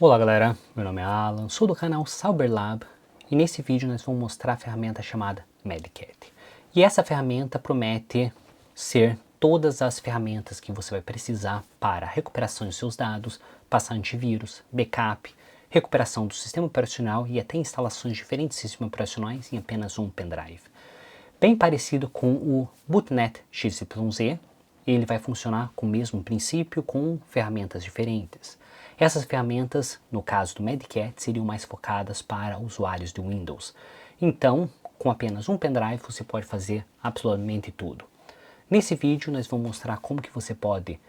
Olá galera, meu nome é Alan, sou do canal Cyberlab e nesse vídeo nós vamos mostrar a ferramenta chamada Medcat. E essa ferramenta promete ser todas as ferramentas que você vai precisar para recuperação de seus dados, passar antivírus, backup, recuperação do sistema operacional e até instalações de diferentes sistemas operacionais em apenas um pendrive. Bem parecido com o Bootnet XYZ, ele vai funcionar com o mesmo princípio com ferramentas diferentes. Essas ferramentas, no caso do Medcat, seriam mais focadas para usuários de Windows. Então, com apenas um pendrive, você pode fazer absolutamente tudo. Nesse vídeo, nós vamos mostrar como que você pode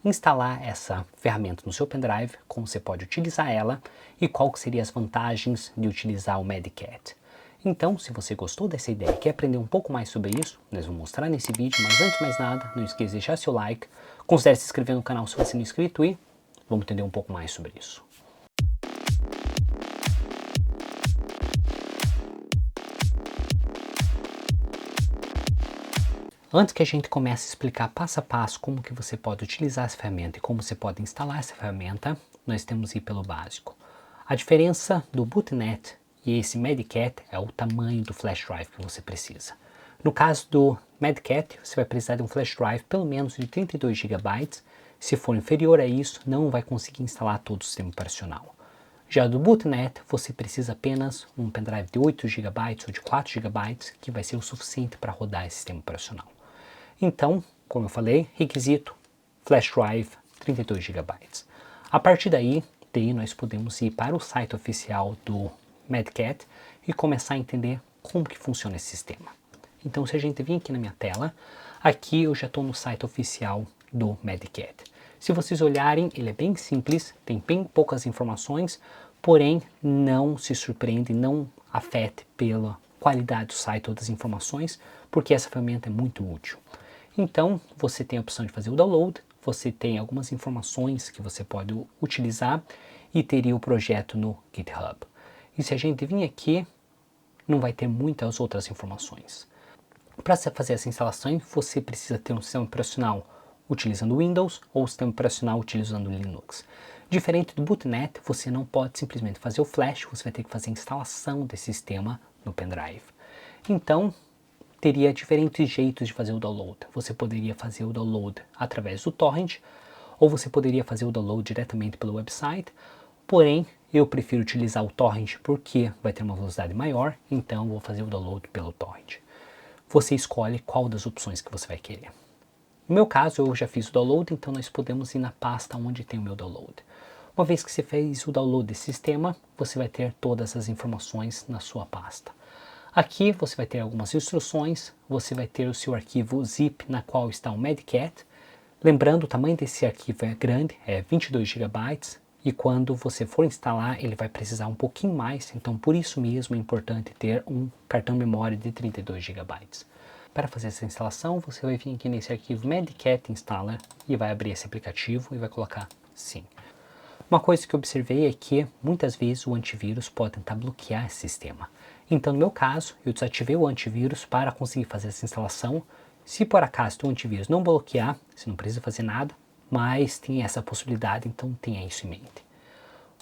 instalar essa ferramenta no seu pendrive, como você pode utilizar ela e qual que seriam as vantagens de utilizar o Medcat. Então, se você gostou dessa ideia e quer aprender um pouco mais sobre isso, nós vamos mostrar nesse vídeo, mas antes de mais nada, não esqueça de deixar seu like, considere se inscrever no canal se você não é inscrito e vamos entender um pouco mais sobre isso. Antes que a gente comece a explicar passo a passo como que você pode utilizar essa ferramenta e como você pode instalar essa ferramenta, nós temos que ir pelo básico. A diferença do Bootnet e esse Medcat é o tamanho do flash drive que você precisa. No caso do Medcat, você vai precisar de um flash drive pelo menos de 32 GB. Se for inferior a isso, não vai conseguir instalar todo o sistema operacional. Já do Bootnet, você precisa apenas um pendrive de 8 GB ou de 4 GB, que vai ser o suficiente para rodar esse sistema operacional. Então, como eu falei, requisito flash drive 32 GB. A partir daí nós podemos ir para o site oficial do Medcat e começar a entender como que funciona esse sistema. Então, se a gente vir aqui na minha tela, aqui eu já estou no site oficial do Medcat. Se vocês olharem, ele é bem simples, tem bem poucas informações, porém não se surpreende, não afete pela qualidade do site ou das informações, porque essa ferramenta é muito útil. Então, você tem a opção de fazer o download, você tem algumas informações que você pode utilizar e teria o projeto no GitHub. E se a gente vir aqui, não vai ter muitas outras informações. Para fazer essa instalação, você precisa ter um sistema operacional utilizando Windows ou sistema operacional utilizando Linux. Diferente do Bootnet, você não pode simplesmente fazer o flash, você vai ter que fazer a instalação desse sistema no pendrive. Então, teria diferentes jeitos de fazer o download. Você poderia fazer o download através do torrent, ou você poderia fazer o download diretamente pelo website, porém, eu prefiro utilizar o torrent porque vai ter uma velocidade maior, então vou fazer o download pelo torrent. Você escolhe qual das opções que você vai querer. No meu caso, eu já fiz o download, então nós podemos ir na pasta onde tem o meu download. Uma vez que você fez o download desse sistema, você vai ter todas as informações na sua pasta. Aqui você vai ter algumas instruções, você vai ter o seu arquivo zip na qual está o Medcat. Lembrando, o tamanho desse arquivo é grande, é 22 GB, e quando você for instalar, ele vai precisar um pouquinho mais, então por isso mesmo é importante ter um cartão memória de 32 GB. Para fazer essa instalação, você vai vir aqui nesse arquivo Medcat Installer e vai abrir esse aplicativo e vai colocar sim. Uma coisa que eu observei é que muitas vezes o antivírus pode tentar bloquear esse sistema. Então, no meu caso, eu desativei o antivírus para conseguir fazer essa instalação. Se por acaso o antivírus não bloquear, você não precisa fazer nada, mas tem essa possibilidade, então tenha isso em mente.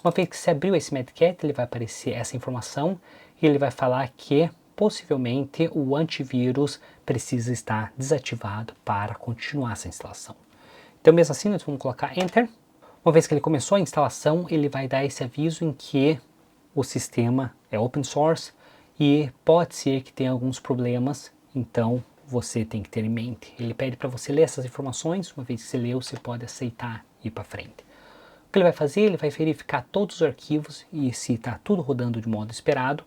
Uma vez que você abriu esse Medcat, ele vai aparecer essa informação e ele vai falar que possivelmente o antivírus precisa estar desativado para continuar essa instalação. Então, mesmo assim, nós vamos colocar Enter. Uma vez que ele começou a instalação, ele vai dar esse aviso em que o sistema é open source e pode ser que tenha alguns problemas, então você tem que ter em mente. Ele pede para você ler essas informações, uma vez que você leu, você pode aceitar e ir para frente. O que ele vai fazer? Ele vai verificar todos os arquivos e se está tudo rodando de modo esperado,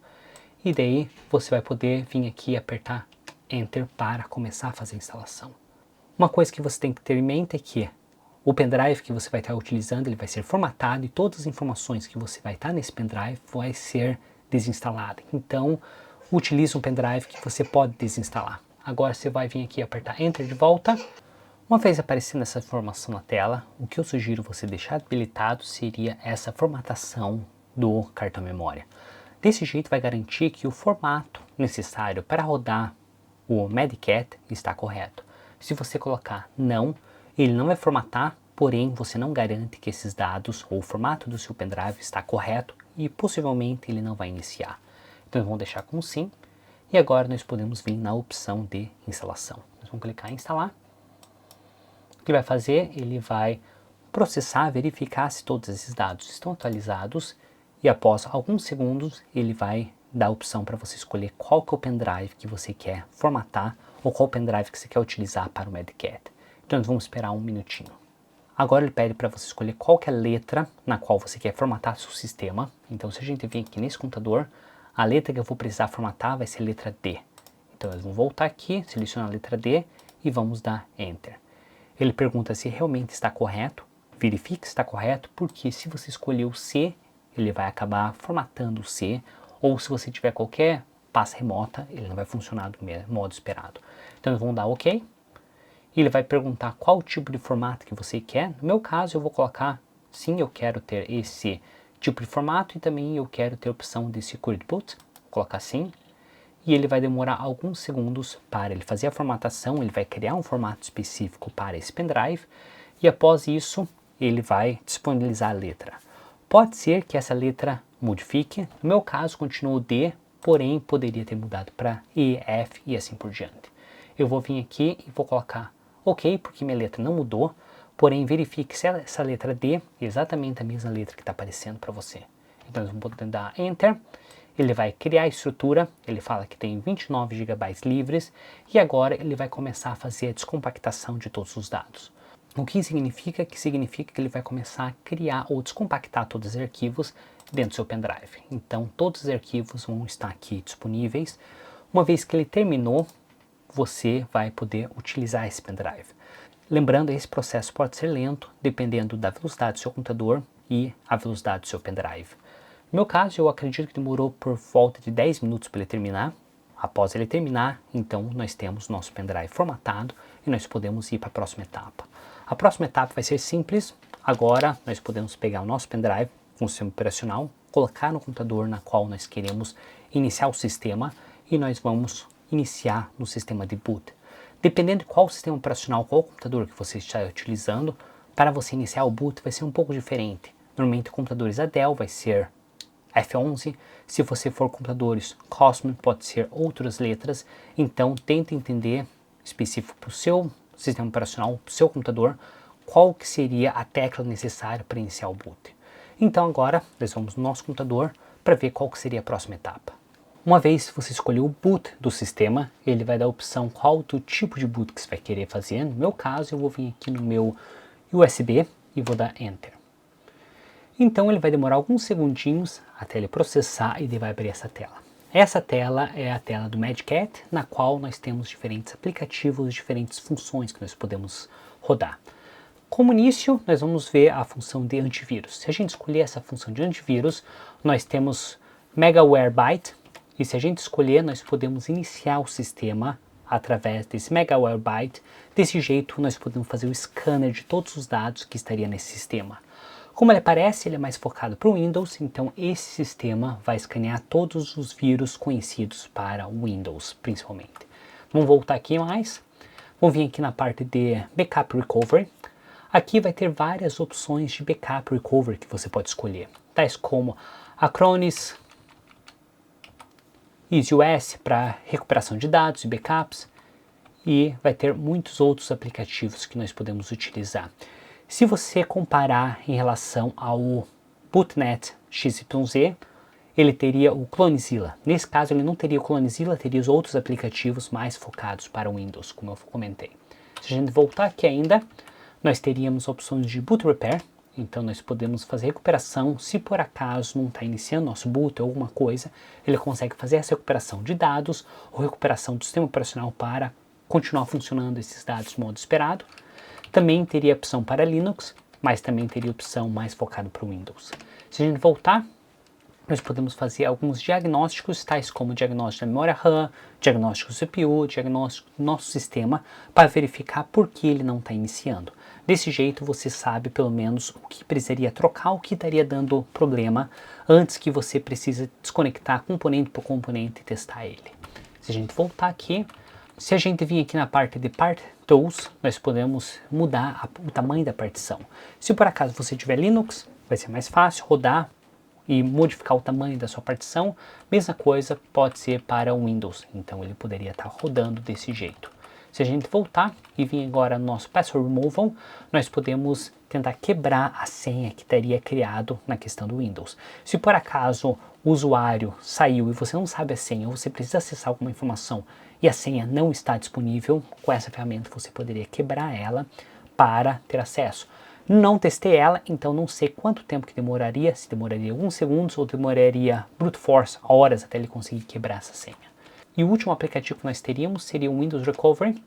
e daí você vai poder vir aqui e apertar Enter para começar a fazer a instalação. Uma coisa que você tem que ter em mente é que o pendrive que você vai estar utilizando, ele vai ser formatado e todas as informações que você vai estar nesse pendrive vai ser desinstaladas. Então, utilize um pendrive que você pode desinstalar. Agora você vai vir aqui e apertar Enter de volta. Uma vez aparecendo essa informação na tela, o que eu sugiro você deixar habilitado seria essa formatação do cartão memória. Desse jeito vai garantir que o formato necessário para rodar o Medcat está correto. Se você colocar não, ele não vai formatar porém você não garante que esses dados ou o formato do seu pendrive está correto e possivelmente ele não vai iniciar. Então vamos deixar com sim. E agora nós podemos vir na opção de instalação. Nós vamos clicar em instalar. O que vai fazer? Ele vai processar, verificar se todos esses dados estão atualizados e após alguns segundos ele vai dar a opção para você escolher qual que é o pendrive que você quer formatar ou qual pendrive que você quer utilizar para o Medcat. Então nós vamos esperar um minutinho. Agora ele pede para você escolher qual que é a letra na qual você quer formatar seu sistema. Então se a gente vir aqui nesse computador, a letra que eu vou precisar formatar vai ser a letra D. Então nós vamos voltar aqui, selecionar a letra D e vamos dar Enter. Ele pergunta se realmente está correto, verifique se está correto, porque se você escolher o C, ele vai acabar formatando o C, ou se você tiver qualquer pasta remota, ele não vai funcionar do modo esperado. Então nós vamos dar OK. E ele vai perguntar qual tipo de formato que você quer. No meu caso, eu vou colocar, sim, eu quero ter esse tipo de formato e também eu quero ter a opção de Security Boot. Vou colocar sim. E ele vai demorar alguns segundos para ele fazer a formatação, ele vai criar um formato específico para esse pendrive e após isso ele vai disponibilizar a letra. Pode ser que essa letra modifique, no meu caso continuou D, porém poderia ter mudado para E, F e assim por diante. Eu vou vir aqui e vou colocar OK, porque minha letra não mudou, porém verifique se essa letra D é exatamente a mesma letra que está aparecendo para você. Então nós vamos poder dar Enter, ele vai criar a estrutura, ele fala que tem 29 GB livres e agora ele vai começar a fazer a descompactação de todos os dados. O que significa? Significa que ele vai começar a criar ou descompactar todos os arquivos dentro do seu pendrive. Então todos os arquivos vão estar aqui disponíveis. Uma vez que ele terminou, você vai poder utilizar esse pendrive. Lembrando, esse processo pode ser lento, dependendo da velocidade do seu computador e a velocidade do seu pendrive. No meu caso, eu acredito que demorou por volta de 10 minutos para ele terminar. Após ele terminar, então nós temos nosso pendrive formatado e nós podemos ir para a próxima etapa. A próxima etapa vai ser simples. Agora nós podemos pegar o nosso pendrive com o sistema operacional, colocar no computador na qual nós queremos iniciar o sistema e nós vamos iniciar no sistema de boot. Dependendo de qual sistema operacional, qual computador que você está utilizando, para você iniciar o boot vai ser um pouco diferente. Normalmente computadores a Dell vai ser F11, se você for computadores Cosmos pode ser outras letras, então tente entender específico para o seu sistema operacional, para o seu computador, qual que seria a tecla necessária para iniciar o boot. Então agora nós vamos no nosso computador para ver qual que seria a próxima etapa. Uma vez que você escolheu o boot do sistema, ele vai dar a opção qual do tipo de boot que você vai querer fazer. No meu caso, eu vou vir aqui no meu USB e vou dar Enter. Então ele vai demorar alguns segundinhos até ele processar e ele vai abrir essa tela. Essa tela é a tela do Medcat, na qual nós temos diferentes aplicativos, diferentes funções que nós podemos rodar. Como início, nós vamos ver a função de antivírus. Se a gente escolher essa função de antivírus, nós temos Megawarebyte, e se a gente escolher, nós podemos iniciar o sistema através desse Megawarebyte. Desse jeito, nós podemos fazer o scanner de todos os dados que estaria nesse sistema. Como ele aparece, ele é mais focado para o Windows, então esse sistema vai escanear todos os vírus conhecidos para o Windows, principalmente. Vamos voltar aqui mais. Vamos vir aqui na parte de Backup Recovery. Aqui vai ter várias opções de Backup Recovery que você pode escolher, tais como Acronis, EasyOS para recuperação de dados e backups, e vai ter muitos outros aplicativos que nós podemos utilizar. Se você comparar em relação ao Bootnet XYZ, ele teria o Clonezilla. Nesse caso ele não teria o Clonezilla, teria os outros aplicativos mais focados para o Windows, como eu comentei. Se a gente voltar aqui ainda, nós teríamos opções de Boot Repair, então nós podemos fazer recuperação. Se por acaso não está iniciando nosso boot ou alguma coisa, ele consegue fazer essa recuperação de dados ou recuperação do sistema operacional para continuar funcionando esses dados no modo esperado. Também teria opção para Linux, mas também teria opção mais focada para o Windows. Se a gente voltar, nós podemos fazer alguns diagnósticos, tais como diagnóstico da memória RAM, diagnóstico do CPU, diagnóstico do nosso sistema, para verificar por que ele não está iniciando. Desse jeito você sabe pelo menos o que precisaria trocar, o que estaria dando problema, antes que você precise desconectar componente por componente e testar ele. Se a gente voltar aqui, se a gente vir aqui na parte de Part Tools, nós podemos mudar o tamanho da partição. Se por acaso você tiver Linux, vai ser mais fácil rodar e modificar o tamanho da sua partição. Mesma coisa pode ser para o Windows, então ele poderia estar rodando desse jeito. Se a gente voltar e vir agora no nosso Password Removal, nós podemos tentar quebrar a senha que teria criado na questão do Windows. Se por acaso o usuário saiu e você não sabe a senha, ou você precisa acessar alguma informação e a senha não está disponível, com essa ferramenta você poderia quebrar ela para ter acesso. Não testei ela, então não sei quanto tempo que demoraria, se demoraria alguns segundos ou demoraria brute force, horas até ele conseguir quebrar essa senha. E o último aplicativo que nós teríamos seria o Windows Recovery,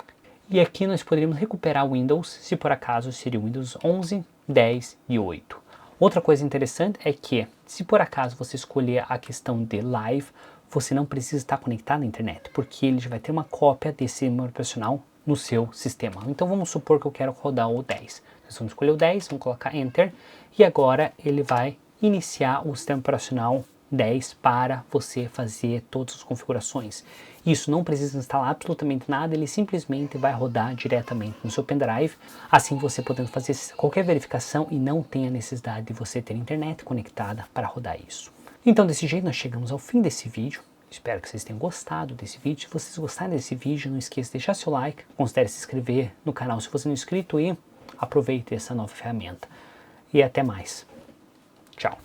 e aqui nós poderíamos recuperar o Windows, se por acaso seria o Windows 11, 10 e 8. Outra coisa interessante é que, se por acaso você escolher a questão de live, você não precisa estar conectado à internet, porque ele já vai ter uma cópia desse sistema operacional no seu sistema. Então vamos supor que eu quero rodar o 10. Nós vamos escolher o 10, vamos colocar Enter, e agora ele vai iniciar o sistema operacional 10 para você fazer todas as configurações. Isso não precisa instalar absolutamente nada, ele simplesmente vai rodar diretamente no seu pendrive, assim você podendo fazer qualquer verificação e não tem a necessidade de você ter internet conectada para rodar isso. Então desse jeito nós chegamos ao fim desse vídeo. Espero que vocês tenham gostado desse vídeo. Se vocês gostarem desse vídeo, não esqueça de deixar seu like, considere se inscrever no canal se você não é inscrito e aproveite essa nova ferramenta. E até mais. Tchau.